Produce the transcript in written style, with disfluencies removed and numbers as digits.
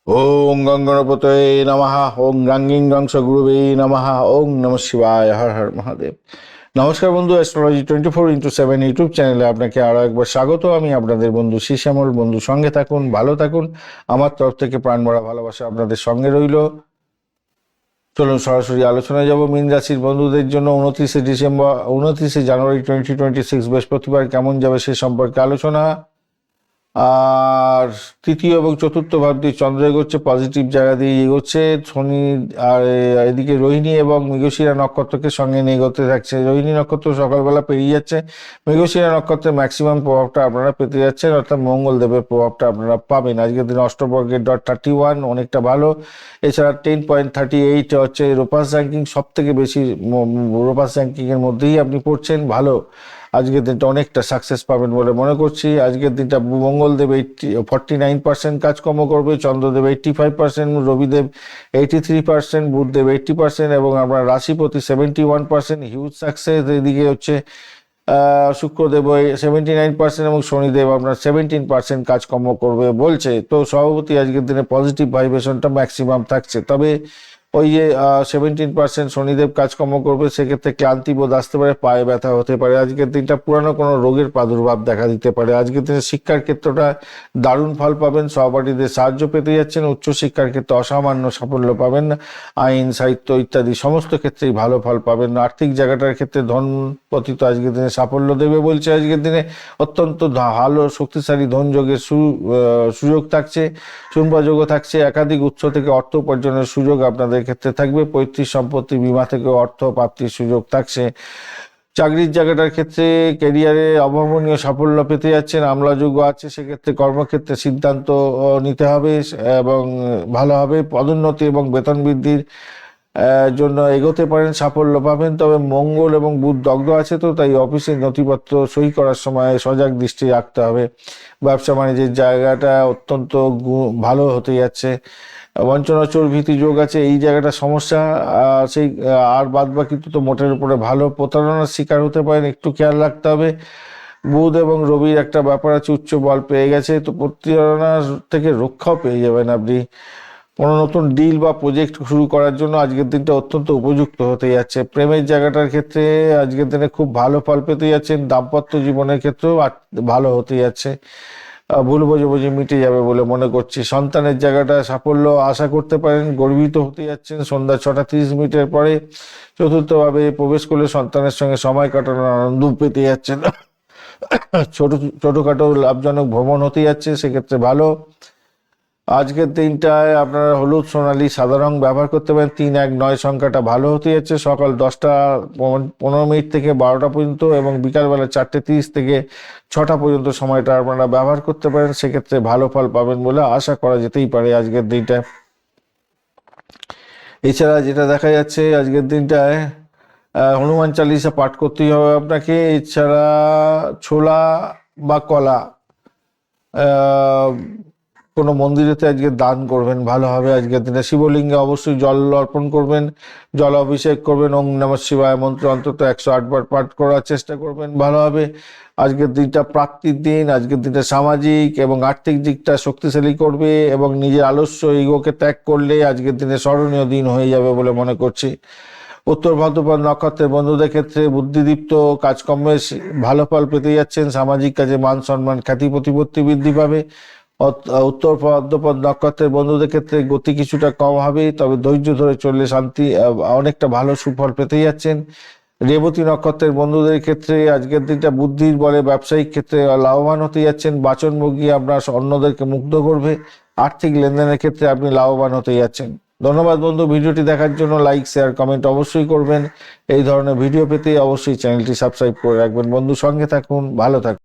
ওং গঙ্গণপতয়ে নমঃ। ওং গাঙ্গিং গংস গুরুবে নমঃ। ওং নমঃ শিবায়। হর হর মহাদেব। নমস্কার বন্ধু, অ্যাস্ট্রোলজি 24x7 ইউটিউব চ্যানেলে আপনাকে আরও একবার স্বাগত। আমি আপনাদের বন্ধু শ্যামল। বন্ধু সঙ্গে থাকুন, ভালো থাকুন। আমার তরফ থেকে প্রাণ ভরা ভালোবাসা আপনাদের সঙ্গে রইল। চলুন সরাসরি আলোচনায় যাব। মীন রাশির বন্ধুদের জন্য 29শে জানুয়ারি 2026 বৃহস্পতিবার কেমন যাবে সে সম্পর্কে আলোচনা। আর তৃতীয় এবং চতুর্থ ভাব দিয়ে চন্দ্র এগোচ্ছে, পজিটিভ জায়গা দিয়ে এগোচ্ছে। শনি আর এদিকে রোহিণী এবং মৃগশিরা নক্ষত্রকে সঙ্গে নিয়ে এগোতে থাকছে। রোহিণী নক্ষত্র সকালবেলা পেরিয়ে যাচ্ছে, মৃগশিরা নক্ষত্রের ম্যাক্সিমাম প্রভাবটা আপনারা পেতে যাচ্ছেন, অর্থাৎ মঙ্গলদেবের প্রভাবটা আপনারা পাবেন। আজকের দিন অষ্টবর্গের .31 অনেকটা ভালো। এছাড়া 10.38 হচ্ছে রোপাস র্যাঙ্কিং, সব থেকে বেশি রোপাস র্যাঙ্কিংয়ের মধ্যেই আপনি পড়ছেন, ভালো। আজকের দিনটা অনেকটা সাকসেস পাবেন বলে মনে করছি। আজকের দিনটা মঙ্গলদেব 49% কাজকর্ম করবে, চন্দ্রদেব 85%, রবিদেব 83%, বুধদেব 80% এবং আপনার রাশিপতি 71%, হিউজ সাকসেস। এদিকে হচ্ছে শুক্রদেব 79% এবং শনিদেব আপনার 17% কাজকর্ম করবে বলছে। তো সভাপতি আজকের দিনে পজিটিভ ভাইব্রেশনটা ম্যাক্সিমাম থাকছে। তবে ওই যে 17% শনিদেব কাজকর্ম করবে, সেক্ষেত্রে ক্লান্তি বোধ আসতে পারে, পায়ে ব্যথা হতে পারে। আজকের দিনটা পুরানো কোনো রোগের প্রাদুর্ভাব দেখা দিতে পারে। আজকের দিনে শিক্ষার ক্ষেত্রটা দারুণ ফল পাবেন, সহপাঠীদের সাহায্য পেতে যাচ্ছেন। উচ্চশিক্ষার ক্ষেত্রে অসামান্য সাফল্য পাবেন, আইন সাহিত্য ইত্যাদি সমস্ত ক্ষেত্রেই ভালো ফল পাবেন। আর্থিক জায়গাটার ক্ষেত্রে ধনপতি তো আজকের দিনে সাফল্য দেবে বলছে। আজকের দিনে অত্যন্ত ভালো শক্তিশালী ধনযোগের সুযোগ থাকছে, সুযোগও থাকছে। একাধিক উৎস থেকে অর্থ উপার্জনের সুযোগ আপনাদের ক্ষেত্রে থাকবে। পৈতৃক সম্পত্তি বীমা থেকে অর্থ প্রাপ্তির সুযোগ থাকছে। চাকরির জায়গাটার ক্ষেত্রে ক্যারিয়ারে অভাবনীয় সাফল্য পেতে যাচ্ছেন, আমলাযোগ্য আছে। সেক্ষেত্রে কর্মক্ষেত্রে সিদ্ধান্ত নিতে হবে এবং ভালো হবে। পদোন্নতি এবং বেতন বৃদ্ধির জন্য এগোতে পারেন, সাফল্য পাবেন। তবে মঙ্গল এবং বুধ দগ্ধ আছে, তো তাই অফিসের নথিপত্র সই করার সময় সজাগ দৃষ্টি রাখতে হবে। ব্যবসা বাণিজ্যের জায়গাটা অত্যন্ত ভালো হতে যাচ্ছে। বঞ্চনা চোর ভীতি যোগ আছে, এই জায়গাটা সমস্যা। সেই আর বাদ বাকি তো মোটের উপরে ভালো। প্রতারণার শিকার হতে পারেন, একটু খেয়াল রাখতে হবে। বুধ এবং রবির একটা ব্যাপার আছে, উচ্চ বল পেয়ে গেছে, তো প্রতারণার থেকে রক্ষাও পেয়ে যাবেন আপনি। কোনো নতুন ডিল বা প্রজেক্ট শুরু করার জন্য আজকের দিনটা অত্যন্ত উপযুক্ত হতে যাচ্ছে। প্রেমের জায়গাটার ক্ষেত্রে আজকের দিনে খুব ভালো ফল পেতে যাচ্ছেন। দাম্পত্য জীবনের ক্ষেত্রেও ভালো হতে যাচ্ছে, ভুল বোঝাবুঝি মিটে যাবে বলে মনে করছি। সন্তানের জায়গাটা সাফল্য আশা করতে পারেন, গর্বিত হতে যাচ্ছেন সন্ধ্যা 6:30 পরে। চতুর্থভাবে প্রবেশ করলে সন্তানের সঙ্গে সময় কাটানোর আনন্দ পেতে যাচ্ছেন। ছোটখাটো লাভজনক ভ্রমণ হতে যাচ্ছে, সেক্ষেত্রে ভালো। আজকের দিনটায় আপনারা হলুদ, সোনালী, সাদা রং ব্যবহার করতে পারেন। 319 সংখ্যাটা ভালো হতে যাচ্ছে। সকাল 10:15 থেকে 12টা পর্যন্ত এবং বিকালবেলা 4:30 থেকে 6টা পর্যন্ত সময়টা আপনারা ব্যবহার করতে পারেন, সেক্ষেত্রে ভালো ফল পাবেন বলে আশা করা যেতেই পারে আজকের দিনটায়। এছাড়া যেটা দেখা যাচ্ছে আজকের দিনটায় হনুমান চালিসা পাঠ করতেই হবে আপনাকে। এছাড়া ছোলা বা কলা কোনো মন্দিরেতে আজকে দান করবেন, ভালো হবে। আজকের দিনে শিবলিঙ্গে অবশ্যই জল অর্পণ করবেন, জল অভিষেক করবেন। ওং নমঃ শিবায় মন্ত্র অন্তত 108 বার পাঠ করার চেষ্টা করবেন, ভালো হবে। আজকের দিনটা প্রাপ্তির দিন। আজকের দিনটা সামাজিক এবং আর্থিক দিকটা শক্তিশালী করবে এবং নিজের আলস্য ইগোকে ত্যাগ করলে আজকের দিনে স্মরণীয় দিন হয়ে যাবে বলে মনে করছি। উত্তর ভাদ্রপদ নক্ষত্রের বন্ধুদের ক্ষেত্রে বুদ্ধিদীপ্ত কাজকর্মে ভালো ফল পেতে যাচ্ছেন। সামাজিক কাজে মান সম্মান খ্যাতি প্রতিপত্তি বৃদ্ধি পাবে। উত্তর ভাদ্রপদ নক্ষত্রের বন্ধুদের ক্ষেত্রে গতি কিছুটা কম হবে, তবে ধৈর্য ধরে চললে শান্তি অনেকটা ভালো সুফল পেতে যাচ্ছেন। রেবতী নক্ষত্রের বন্ধুদের ক্ষেত্রে আজকের দিনটা বুদ্ধির বলে ব্যবসায়িক ক্ষেত্রে লাভবান হতে যাচ্ছেন। বাচনভোগী আপনার অন্যদেরকে মুগ্ধ করবে। আর্থিক লেনদেনের ক্ষেত্রে আপনি লাভবান হতে যাচ্ছেন। ধন্যবাদ বন্ধু, ভিডিওটি দেখার জন্য। লাইক, শেয়ার, কমেন্ট অবশ্যই করবেন। এই ধরনের ভিডিও পেতে অবশ্যই চ্যানেলটি সাবস্ক্রাইব করে রাখবেন। বন্ধু সঙ্গে থাকুন, ভালো থাকুন।